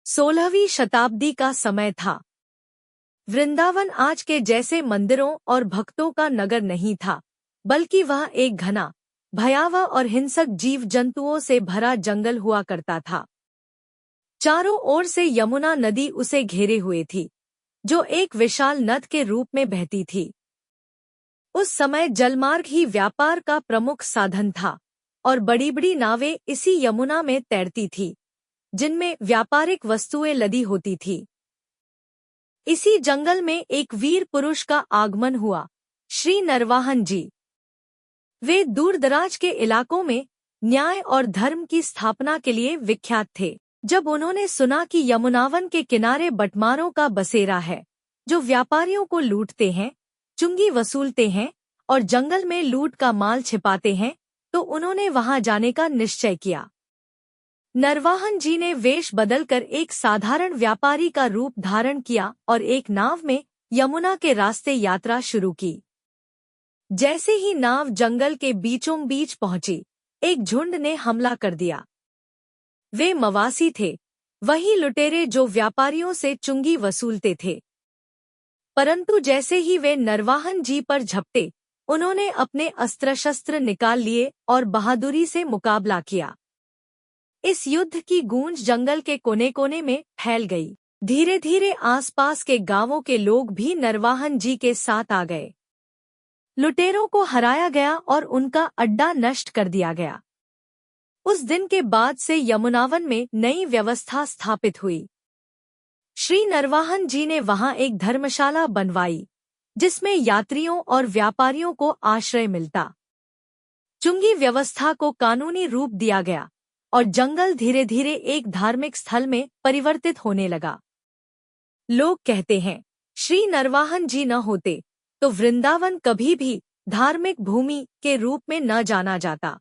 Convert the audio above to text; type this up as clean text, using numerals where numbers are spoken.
16वीं शताब्दी का समय था। वृंदावन आज के जैसे मंदिरों और भक्तों का नगर नहीं था, बल्कि वह एक घना, भयावह और हिंसक जीव जंतुओं से भरा जंगल हुआ करता था। चारों ओर से यमुना नदी उसे घेरे हुए थी, जो एक विशाल नद के रूप में बहती थी। उस समय जलमार्ग ही व्यापार का प्रमुख साधन था और बड़ी-बड़ी नावें इसी यमुना में तैरती थी, जिनमें व्यापारिक वस्तुएं लदी होती थी। इसी जंगल में एक वीर पुरुष का आगमन हुआ, श्री नरवाहन जी। वे दूरदराज के इलाकों में न्याय और धर्म की स्थापना के लिए विख्यात थे। जब उन्होंने सुना कि यमुनावन के किनारे बटमारों का बसेरा है, जो व्यापारियों को लूटते हैं, चुंगी वसूलते हैं और जंगल में लूट का माल छिपाते हैं, तो उन्होंने वहां जाने का निश्चय किया। नरवाहन जी ने वेश बदलकर एक साधारण व्यापारी का रूप धारण किया और एक नाव में यमुना के रास्ते यात्रा शुरू की। जैसे ही नाव जंगल के बीचों बीच पहुंची, एक झुंड ने हमला कर दिया। वे मवासी थे, वही लुटेरे जो व्यापारियों से चुंगी वसूलते थे। परंतु जैसे ही वे नरवाहन जी पर झपटे, उन्होंने अपने अस्त्र शस्त्र निकाल लिए और बहादुरी से मुकाबला किया। इस युद्ध की गूंज जंगल के कोने-कोने में फैल गई। धीरे धीरे आसपास के गांवों के लोग भी नरवाहन जी के साथ आ गए। लुटेरों को हराया गया और उनका अड्डा नष्ट कर दिया गया। उस दिन के बाद से यमुनावन में नई व्यवस्था स्थापित हुई। श्री नरवाहन जी ने वहां एक धर्मशाला बनवाई, जिसमें यात्रियों और व्यापारियों को आश्रय मिलता। चुंगी व्यवस्था को कानूनी रूप दिया गया और जंगल धीरे धीरे एक धार्मिक स्थल में परिवर्तित होने लगा। लोग कहते हैं, श्री नरवाहन जी न होते तो वृंदावन कभी भी धार्मिक भूमि के रूप में न जाना जाता।